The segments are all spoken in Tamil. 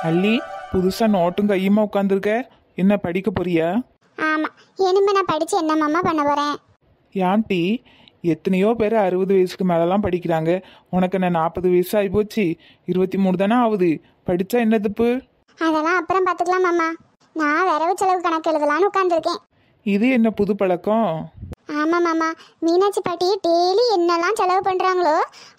அல்லி, புதுசா நோட்டும் கையுமா உட்காந்துருக்க. என்ன படிக்க போறியா? ஆமா, இனிமே நான் படிச்சு என்ன மாமா பண்ண போறேன்? ஏன்டி, எத்தனையோ பேர் 60 வயசுக்கு மேலலாம் படிக்கிறாங்க. உனக்கு என்ன 40 வயசு ஆகி போச்சு? 23 தானே ஆகுது. படிச்சா என்ன தப்பு? அதெல்லாம் அப்புறம் பாத்துக்கலாம் மாமா. நான் வரவு செலவு கணக்கு எழுதலான்னு உட்காந்துருக்கேன். இது என்ன புது பழக்கம்? ஆமா மாமா, மீனாட்சி பாட்டி டெய்லி என்னெல்லாம் செலவு பண்றாங்களோ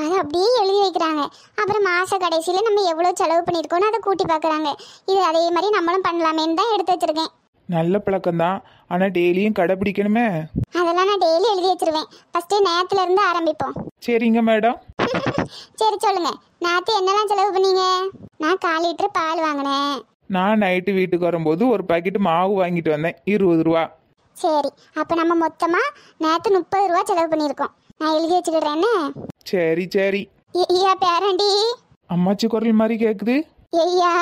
அதை அப்படியே எழுதி வைக்கிறாங்க. அப்புறம் மாச கடைசியில நம்ம எவ்வளவு செலவு பண்ணிருக்கோம்னு அதை கூட்டி பாக்குறாங்க. இது அதே மாதிரி நம்மளும் பண்ணலாமேன்னு தான் எடுத்து வச்சிருக்கேன். நல்ல பழக்கம்தான், ஆனா டெய்லியும் கடைப்பிடிக்கணுமே. அதெல்லாம் நான் டெய்லி எழுதி வச்சிருவேன். ஃபர்ஸ்ட் நேரத்துல இருந்து ஆரம்பிப்போம். சரிங்க மேடம். சரி சொல்லுங்க, நேத்து என்னெல்லாம் செலவு பண்ணீங்க? நான் 1/4 லிட்டர் பால் வாங்கினேன். நான் நைட்டு வீட்டுக்கு வரும்போது ஒரு பாக்கெட் மாவு வாங்கிட்டு வந்தேன், 20 ரூபா. சரி, அப்ப நம்ம மொத்தமா நேத்து 30 ரூபா செலவு பண்ணிருக்கோம். நான் எழுதி வச்சுக்கிறேன்னு. சரி சரி. ஐயா பேரண்டி. அம்மாச்சி குரல் மாதிரி கேக்குது. ஐயா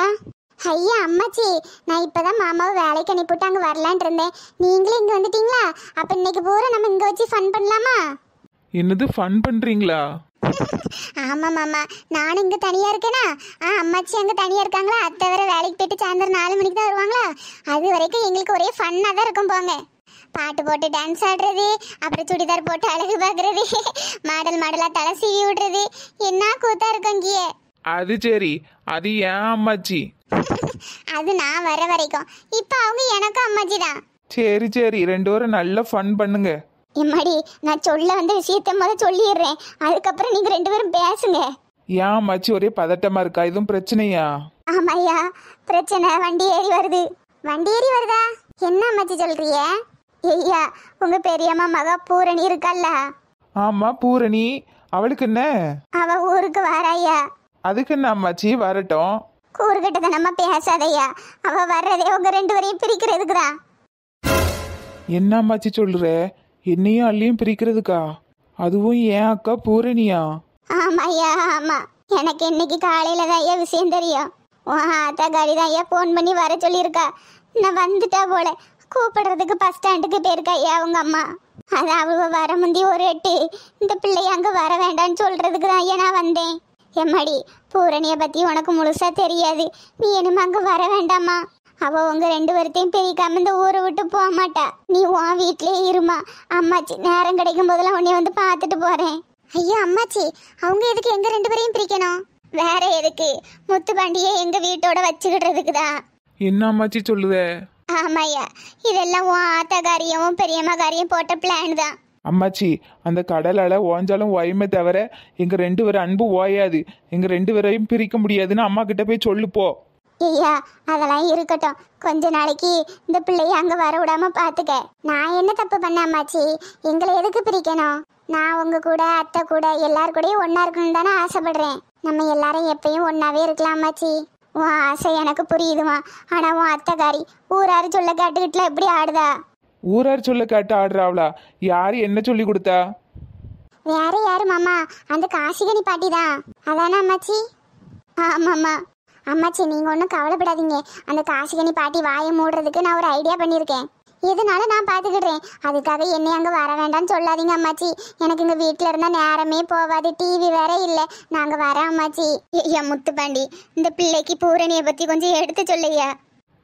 ஐயா அம்மாச்சி, நான் இப்பதான் மாமாவை வேலைக்கு அனுப்பிவிட்டு அங்க வரலான் இருந்தேன். நீங்களும் இங்க வந்துட்டீங்களா? அப்ப இன்னைக்கு பூரா நம்ம இங்க வச்சு ஃபன் பண்ணலாமா? என்னது ஃபன் பண்றீங்களா? ஆமா மாமா, நானும் இங்க தனியா இருக்கேனா. அம்மாச்சி அங்க தனியா இருக்காங்களா. அத்தை வேற வேலைக்கு போயிட்டு சாயந்தரம் 4 மணிக்கு தான் வருவாங்களா. அது வரைக்கும் எங்களுக்கு ஒரே ஃபன்னா தான் இருக்கும். போங்க, பாட்டு போட்டு டான்ஸ் ஆடுறது, அப்புறம் சுடிதார் போட்டு அழகு பாக்குறது, மாடல் மாடலா தலை சீவி விடுறது, என்ன கூத்தா இருக்கும் இங்கேயே. அது சரி, அது ஏன் அம்மாச்சி? அது நான் வர வரைக்கும். இப்ப அவங்க எனக்கும் அம்மாச்சி தான். சரி சரி, 2 பேரும் நல்லா ஃபன் பண்ணுங்க. எம்மாடி, நான் சொல்ல வந்த விஷயத்த முதல்ல சொல்லிடுறேன். அதுக்கப்புறம் நீங்க 2 பேரும் பேசுங்க. ஏன் அம்மாச்சி ஒரே பதட்டமா இருக்கா? எதுவும் பிரச்சனையா? ஆமாய்யா, பிரச்சனை. வண்டி ஏறி வருது. வண்டி ஏறி வருதா? என்ன அம்மாச்சி சொல்றிய? ஐயா, உங்க பெரியம்மா மகா பூரணி இருக்கல்ல? ஆமா, பூரணி. அவளுக்கு என்ன? அவ ஊருக்கு வாராய்யா. அதுக்கு என்ன அம்மாச்சி, வரட்டும். கூறுகிட்டத நம்ம பேசாதையா. அவ வர்றதே உங்க 2 பேரையும் பிரிக்கிறதுக்கு தான். என்ன அம்மாச்சி சொல்ற? என்னையும் அள்ளியும் பிரிக்கிறதுக்கா? அதுவும் ஏன் அக்கா பூரணியா? ஆமாய்யா ஆமா, எனக்கு இன்னைக்கு காலையில தான் ஐயா விஷயம் தெரியும். ஆத்தா காடி தான் ஐயா போன் பண்ணி வர சொல்லியிருக்கா. நான் வந்துட்டா போல. கூப்பிடுறதுக்கு பஸ் ஸ்டாண்டுக்கு போயிருக்கா ஐயா உங்க அம்மா. அது அவ வர முந்தி ஒரு எட்டு இந்த பிள்ளைய அங்க வர வேண்டாம்னு சொல்றதுக்கு தான் ஐயா நான் வந்தேன். எம்மாடி, பூரணிய பத்தி உனக்கு முழுசா தெரியாது. நீ என்னமா அங்க வர வேண்டாமா? அவ உங்க 2 பேர்த்தையும் பிரிக்காம இந்த ஊரை விட்டு போக மாட்டா. நீ உன் வீட்லயே இருமா. அம்மாச்சி நேரம் கிடைக்கும் போதெல்லாம் உன்னை வந்து பார்த்துட்டு போறேன். ஐயா அம்மாச்சி, அவங்க எதுக்கு எங்க 2 பேரையும் பிரிக்கணும்? வேற எதுக்கு? முத்துப்பாண்டியை எங்க வீட்டோட வச்சுக்கிடுறதுக்கு தான். என்ன அம்மாச்சி சொல்லுத? ஆமாய்யா, இதெல்லாம் உன் ஆத்தகாரியும் பெரியம்மா காரியம் போட்ட பிளான் தான். அம்மாச்சி, அந்த கடலால ஓஞ்சாலும் ஓயமே தவிர எங்க 2 பேரும் அன்பு ஓயாது. எங்க 2 பேரையும் பிரிக்க முடியாதுன்னு அம்மா கிட்ட போய் சொல்லுப்போ. ஐயா அதெல்லாம் இருக்கட்டும். கொஞ்ச நாளைக்கு இந்த பிள்ளைய அங்க வர விடாம பாத்துக்க. நான் என்ன தப்பு பண்ண அம்மாச்சி? எங்களை எதுக்கு பிரிக்கணும்? நான் உங்க கூட அத்தை கூட எல்லாரு கூடயும் ஒன்னா இருக்கணும்னு தானே ஆசைப்படுறேன். நம்ம எல்லாரும் எப்பயும் ஒன்னாவே இருக்கலாம் அம்மாச்சி. உன் ஆசை எனக்கு புரியுதுமா. ஆனா உன் அத்தைக்காரி ஊராரு சொல்ல கேட்டுக்கிட்டுல எப்படி ஆடுதா? ஊரார் சொல்ல கேட்டு ஆடுறாவளா? யாரு என்ன சொல்லி கொடுத்தா? வேற யாரு மாமா? அந்த காசிகனி பாட்டி தான். அதானே அம்மாச்சி? ஆமாம்மா. அம்மாச்சி நீங்க ஒன்றும் கவலைப்படாதீங்க. அந்த காசிகனி பாட்டி வாயை மூடுறதுக்கு நான் ஒரு ஐடியா பண்ணியிருக்கேன். இதனால நான் பார்த்துக்கிடுறேன். அதுக்காக என்னை அங்கே வர வேண்டாம்னு சொல்லாதீங்க அம்மாச்சி. எனக்கு இங்கே வீட்டில் இருந்தால் நேரமே போகாது. டிவி வேற இல்லை. நாங்கள் வரோம் அம்மாச்சி. ஐயா முத்துப்பாண்டி, இந்த பிள்ளைக்கு பூரணியை பற்றி கொஞ்சம் எடுத்து சொல்லையா.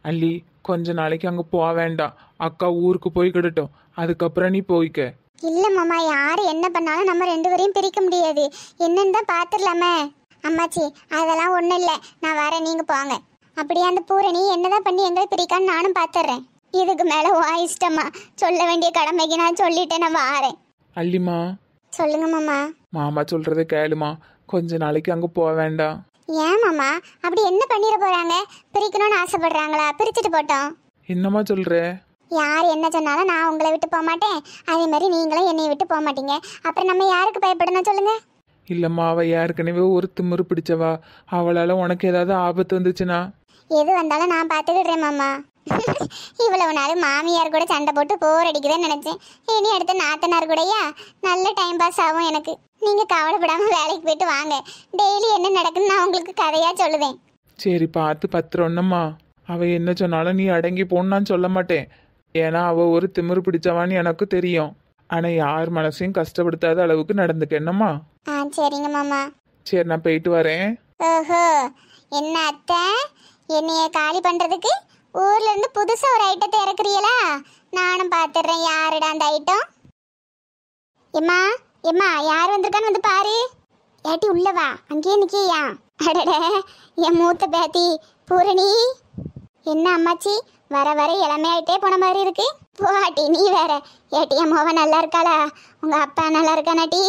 அல்லி, கொஞ்ச நாளைக்கு அங்க போக வேண்டாம். அக்கா ஊருக்கு போய்கிடட்டும், அதுக்கப்புறம் நீ போய்க்க. இல்லை மாமா, யார் என்ன பண்ணாலும் நம்ம 2 பேரையும் பிரிக்க முடியாது. என்னன்னு தான் பார்த்துடலாமே. அம்மாச்சி அதெல்லாம் ஒன்றும் இல்லை, நான் வரேன், நீங்கள் போங்க. அப்படியே அந்த பூரணி என்னதான் பண்ணி எங்களை பிரிக்கான்னு நானும் பார்த்துட்றேன். இதுக்கு மேலே இஷ்டமா சொல்ல வேண்டிய கடமைக்கு நான் சொல்லிட்டேன். நான் வாரேன். அல்லிமா. சொல்லுங்க மாமா. மாமா சொல்றத கேளுமா, கொஞ்ச நாளைக்கு அங்க போக வேண்டாம். ஏன் மாமா, அப்படி என்ன பண்ணிட போறாங்க? பிரிக்கணும்னு ஆசைப்படுறாங்களா? பிரிச்சுட்டு போட்டோம். என்னம்மா சொல்ற? யார் என்ன சொன்னாலும் நான் உங்களை விட்டு போக மாட்டேன். அதே மாதிரி நீங்களும் என்னை விட்டு போக மாட்டீங்க. அப்புறம் நம்ம யாருக்கு பயப்படணும் சொல்லுங்க? இல்லம்மா, அவ ஏற்கனவே ஒரு திமிரு பிடிச்சவா. அவளால உனக்கு ஏதாவது ஆபத்து வந்துச்சுன்னா? எது வந்தாலும் நான் பார்த்துக்கிடுறேன் மாமா. இவ்வளவு நாள் மாமியார் கூட சண்டை போட்டு போர் அடிக்குதுன்னு நினைச்சேன். இனி அடுத்த நாத்தனார் கூடயா நல்ல டைம் பாஸ் ஆகும் எனக்கு. நீங்க கவலைப்படாம வேலைக்கு போயிட்டு வாங்க. டெய்லி என்ன நடக்குன்னு நான் உங்களுக்கு கதையா சொல்லுவேன். சரி, பார்த்து பத்திரம்னம்மா. அவ என்ன சொன்னாலும் நீ அடங்கி போன்னு நான் சொல்ல மாட்டேன். ஏன்னா அவ ஒரு திமிரு பிடிச்சவான்னு எனக்கு தெரியும். ஆனா யார் மனசையும் கஷ்டப்படுத்தாத அளவுக்கு நடந்துக்க என்னம்மா. சரிங்க மாமா. சரி, நான் போயிட்டு வரேன். ஓஹோ, என்ன அத்தை, என்னைய காலி பண்றதுக்கு ஊர்ல இருந்து புதுசா ஒரு ஐட்டத்தை இறக்குறீங்களா? நானும் பாத்துறேன் யாருடா அந்த ஐட்டம். எம்மா எம்மா யார் வந்திருக்கான்னு வந்து பாரு. ஏட்டி உள்ளவா, அங்கேயே நிக்கியா? அடட என் மூத்த பேத்தி பூரணி. என்ன அம்மாச்சி வர வர இளமையாயிட்டே போன மாதிரி இருக்கு. போட்டி நீ வேற. ஏட்டி என் மோவ நல்லா இருக்காளா? உங்க அப்பா நல்லா இருக்கானாட்டி?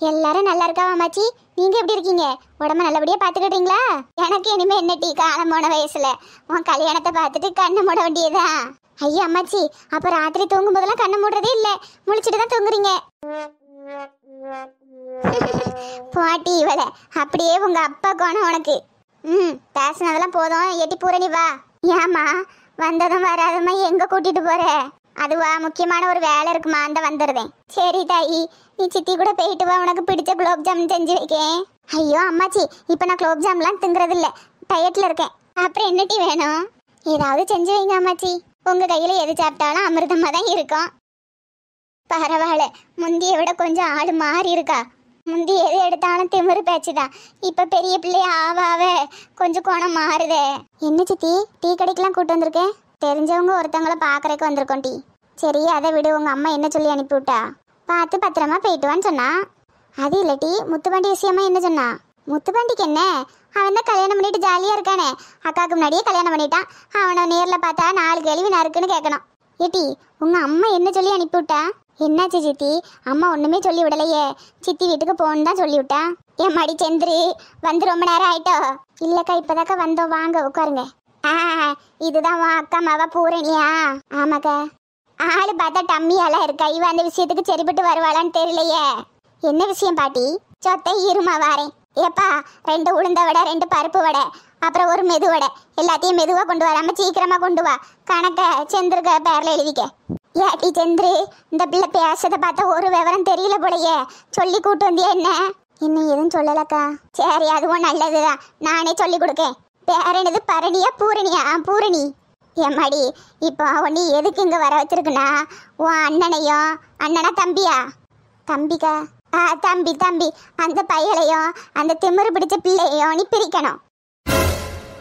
எல்லாரும் நல்லா இருக்காவா அம்மாச்சி? நீங்க எப்படி இருக்கீங்க? உடம்ப நல்லபடியா பாத்துக்கிட்டீங்களா? எனக்கு இனிமே என்ன டீ, காலம் போன வயசுல உன் கல்யாணத்தை பார்த்துட்டு கண்ணு மூட வேண்டியதா? ஐயா அம்மாச்சி, அப்ப ராத்திரி தூங்கும் போதெல்லாம் கண்ணு மூடுறதே இல்ல, முழிச்சிட்டு தான் தூங்குறீங்க. பாட்டி இவள அப்படியே உங்க அப்பா கோணம் உனக்கு. பேசினதெல்லாம் போதும். ஏட்டி பூரணி வா. ஏமா வந்ததும் வராதமா எங்க கூட்டிட்டு போற? அதுவா முக்கியமான ஒரு வேலை இருக்குமா, அந்த வந்துடுறேன். சரி தாயி, நீ சித்தி கூட போயிட்டு வா, உனக்கு பிடிச்ச குலோப் ஜாமுன் செஞ்சு வைக்கேன். ஐயோ அம்மாச்சி, இப்ப நான் குலோப் ஜாமுன்லாம் திங்குறது இல்ல, டயட்ல இருக்கேன். அப்புறம் என்ன டீ வேணும்? ஏதாவது செஞ்சு வைங்க அம்மாச்சி. உங்க கையில எது சாப்பிட்டாலும் அமிர்தமா தான் இருக்கும். பரவாயில்ல, முந்தியை விட கொஞ்சம் ஆடு மாறி இருக்கா. முந்தி எது எடுத்தாலும் திமிரு பேச்சுதான். இப்ப பெரிய பிள்ளைய ஆவாவ கொஞ்சம் கோணம் மாறுதே. என்ன சித்தி, டீ கடைக்கெல்லாம் கூட்டு வந்திருக்கேன்? தெரிஞ்சவங்க ஒருத்தவங்களை பாக்குறதுக்கு வந்திருக்கோம் டீ. சரி அதை விடு, உங்க அம்மா என்ன சொல்லி அனுப்பிவிட்டா? பார்த்து பத்திரமா போயிட்டு வான்னு சொன்னா. அது இல்ல டீ, முத்துப்பாண்டி விஷயமா என்ன சொன்னா? முத்துப்பாண்டிக்கு என்ன, அவன் தான் கல்யாணம் பண்ணிட்டு ஜாலியா இருக்கானே. அக்காவுக்கு முன்னாடியே கல்யாணம் பண்ணிட்டான். அவனை நேர்ல பார்த்தா 4 கேள்வி நறுக்குன்னு கேட்கணும். ஏட்டி உங்க அம்மா என்ன சொல்லி அனுப்பிவிட்டா? என்னாச்சு சித்தி? அம்மா ஒண்ணுமே சொல்லி விடலையே. சித்தி வீட்டுக்கு போன்னு தான் சொல்லி விட்டா. என் மடி செந்திரு வந்து ரொம்ப நேரம் ஆயிட்டோ? இல்லக்கா இப்பதாக்கா வந்தோம், வாங்க உட்காருங்க. இதுதான் உன் அக்கா மாவா பூரணியா? ஆமாக்கா. ஆளு பார்த்தா டம்மியாலாம் இருக்கா. இவ அந்த விஷயத்துக்கு சரிப்பட்டு வருவாளான்னு தெரியலையே. என்ன விஷயம் பாட்டி? சொத்தை இருமா வாரேன். ஏப்பா 2 உளுந்த வடை, 2 பருப்பு வடை, அப்புறம் ஒரு மெது வடை. எல்லாத்தையும் மெதுவா கொண்டு வராம சீக்கிரமா கொண்டு வா. கணக்க செந்திருக்க பேர்ல எழுதிக்க. ஏட்டி செந்திரு, இந்த பிள்ளை பேசதை பார்த்தா ஒரு விவரம் தெரியல போலையே. சொல்லி கூட்டு வந்தியா என்ன? இன்னும் எதுவும் சொல்லலக்கா. சரி அதுவும் நல்லதுதான், நானே சொல்லி கொடுக்கேன். பேர் என்னது, பரணியா பூரணியா? பூரணி. எம்மாடி, இப்போ ஒண்ணு எதுக்கு இங்க வர வச்சிருக்குன்னா, உன் அண்ணனையும், அண்ணனா தம்பியா? தம்பிக்கா. தம்பி தம்பி, அந்த பையலையும் அந்த திமிரு பிடிச்ச பிள்ளையும் நீ பிரிக்கணும்.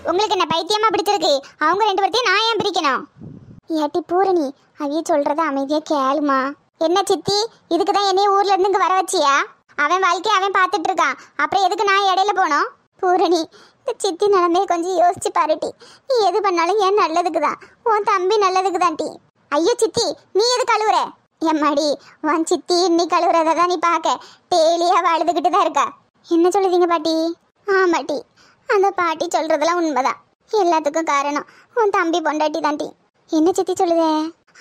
உங்களுக்கு என்ன பைத்தியமா பிடிச்சிருக்கு? அவங்க 2 பேர்த்தையும் நான் ஏன் பிரிக்கணும்? ஏட்டி பூரணி, அவைய சொல்றத அமைதியா கேளுமா. என்ன சித்தி, இதுக்குதான் என்னைய ஊர்ல இருந்து இங்க வர வச்சியா? அவன் வாழ்க்கைய அவன் பார்த்துட்டு இருக்கான், அப்புறம் எதுக்கு நான் இடையில போனோம்? பூரணி, இந்த சித்தி நிலைமையை கொஞ்சம் யோசிச்சு பாருட்டி. நீ எது பண்ணாலும் ஏன் நல்லதுக்கு தான், உன் தம்பி நல்லதுக்கு தான் டி. ஐயோ சித்தி, நீ எது கழுவுற? எம்மாடி, உன் சித்தி இன்னைக்கு கழுவுறத தான் நீ பார்க்க டெய்லியா அழுதுகிட்டு தான் இருக்கா. என்ன சொல்லுதீங்க பாட்டி? ஆமாட்டி, அந்த பாட்டி சொல்றதெல்லாம் உண்மைதான். எல்லாத்துக்கும் காரணம் உன் தம்பி பொண்டாட்டி தான்டி. என்ன சித்தி சொல்லுதே?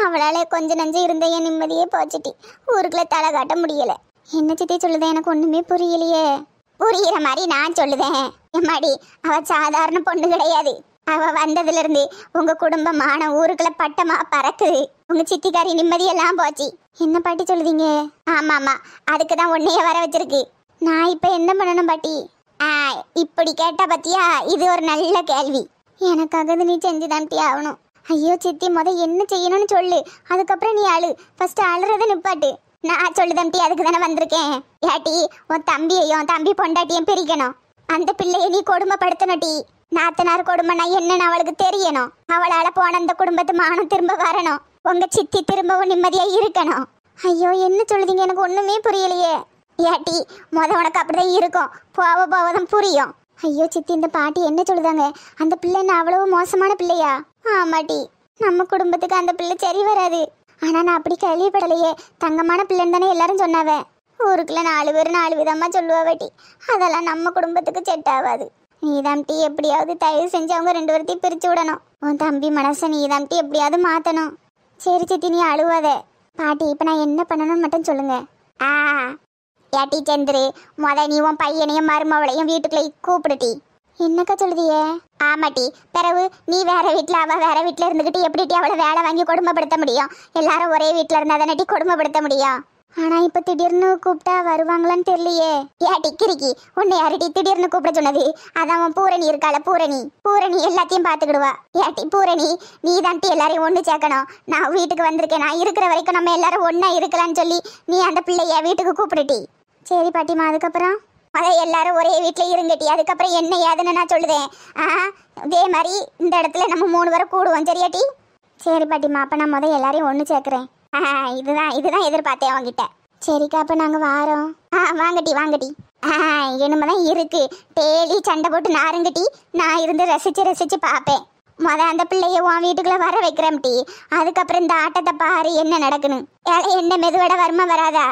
அவளால கொஞ்ச நஞ்சு இருந்த என் நிம்மதியே போச்சுட்டி. ஊருக்குள்ள தலை காட்ட முடியல. என்ன சித்தி சொல்லுதே? எனக்கு ஒண்ணுமே புரியலையே. புரியுற மாதிரி நான் சொல்லுதேன். எம்மாடி, அவ சாதாரண பொண்ணு கிடையாது. அவ வந்ததுல இருந்து உங்க குடும்பமான ஊருக்குள்ள பட்டமா பறக்குது. உங்க சித்திக்காரி நிம்மதியெல்லாம் போச்சு. என்ன பாட்டி சொல்லுதீங்க? ஆமா ஆமா, அதுக்குதான் உன்னைய வர வச்சிருக்கு. நான் இப்ப என்ன பண்ணணும் பாட்டி? இப்படி கேட்டா பத்தியா, இது ஒரு நல்ல கேள்வி. எனக்காக நீ செஞ்சுதான்ட்டி ஆகணும். ஐயோ சித்தி, என்ன செய்யணும்னு சொல்லு, அதுக்கப்புறம் நீ அழு. ஃபர்ஸ்ட் அழுறத நிப்பாட்டு. நான் சொல்லுதம்டி, அதுக்கு தானே வந்திருக்கேன். ஏட்டி, உன் தம்பியையும் தம்பி பொண்டாட்டியும் பிரிக்கணும். அந்த பிள்ளைய நீ கொடுமைப்படுத்தணும் டி. நாத்தனார் கொடுமைனா என்னன்னு அவளுக்கு தெரியணும். அவளால போன அந்த குடும்பத்து மானம் திரும்ப வரணும். உங்க சித்தி திரும்பவும் நிம்மதியா இருக்கணும். ஐயோ என்ன சொல்லுதீங்க? எனக்கு ஒண்ணுமே புரியலையே. ஏட்டி, உனக்கு அப்படிதான் இருக்கும், போவ போவதும் புரியும். ஐயோ சித்தி, இந்த பாட்டி என்ன சொல்லுதாங்க? அந்த பிள்ளை என்ன அவ்வளவு மோசமான பிள்ளையா? ஆமாட்டி, நம்ம குடும்பத்துக்கு அந்த பிள்ளை சரி வராது. ஆனா நான் அப்படி கேள்விப்படலையே. தங்கமான பிள்ளைன்னு தானே எல்லாரும் சொன்னாவ. ஊருக்குள்ள 4 பேர் 4 விதமா சொல்லுவாட்டி. அதெல்லாம் நம்ம குடும்பத்துக்கு செட் ஆகாது. நீதான் டீ எப்படியாவது தயவு செஞ்சு அவங்க 2 பேர்த்தையும் பிரிச்சு விடணும். உன் தம்பி மனசை நீதான் டீ எப்படியாவது மாத்தணும். சரி சித்தி, நீ அழுவாத. பாட்டி, இப்ப நான் என்ன பண்ணணும்னு மட்டும் சொல்லுங்க. ஏட்டி செந்திரு, நீ உன் பையனையும் மருமவளையும் வீட்டுக்குள்ள கூப்பிடுட்டி. என்னக்கா சொல்லுதியே? ஆமாட்டி, பிறகு நீ வேற வீட்டுல அவ வேற வீட்டுல இருந்துகிட்டு எப்படி அவளை வேலை வாங்கி கொடுமைப்படுத்த முடியும்? எல்லாரும் ஒரே வீட்டுல இருந்தா தானே கொடுமைப்படுத்த முடியும். ஆனா இப்ப திடீர்னு கூப்பிட்டா வருவாங்களான்னு தெரியலையே. ஏட்டி கிரிக்கி, உன்னை யாருட்டி திடீர்னு கூப்பிட சொன்னது? அதான் பூரணி இருக்கால, பூரணி எல்லாத்தையும் பாத்துக்கிடுவா. ஏட்டி பூரணி, நீ தான்ட்டி எல்லாரையும் ஒண்ணு சேர்க்கணும். நான் வீட்டுக்கு வந்திருக்கேன், நான் இருக்கிற வரைக்கும் நம்ம எல்லாரும் ஒன்னா இருக்கலாம்னு சொல்லி நீ அந்த பிள்ளைய வீட்டுக்கு கூப்பிடுட்டி. சரி பாட்டிமா, அதுக்கப்புறம் அதை எல்லாரும் ஒரே வீட்டில் இருங்கட்டி, அதுக்கப்புறம் என்ன ஏதுன்னு நான் சொல்லுதேன். இதே மாதிரி இந்த இடத்துல நம்ம 3 பேரை கூடுவோம், சரியாட்டி? சரி பாட்டிம்மா, அப்போ நான் எல்லாரையும் ஒன்று சேர்க்குறேன். இதுதான் எதிர்பார்த்தேன் அவங்கிட்ட. சரிக்கா, அப்போ நாங்கள் வாரோம். வாங்கட்டி. என்னமே தான் இருக்கு, டெய்லி சண்டை போட்டு நாருங்கட்டி. நான் இருந்து ரசிச்சு பார்ப்பேன். அந்த பிள்ளைய உன் வீட்டுக்குள்ள வர வைக்கிறேன் டி. அதுக்கப்புறம் இந்த ஆட்டத்தை பாரு என்ன நடக்கணும். என்ன மெதுவடை வருமா வராதா?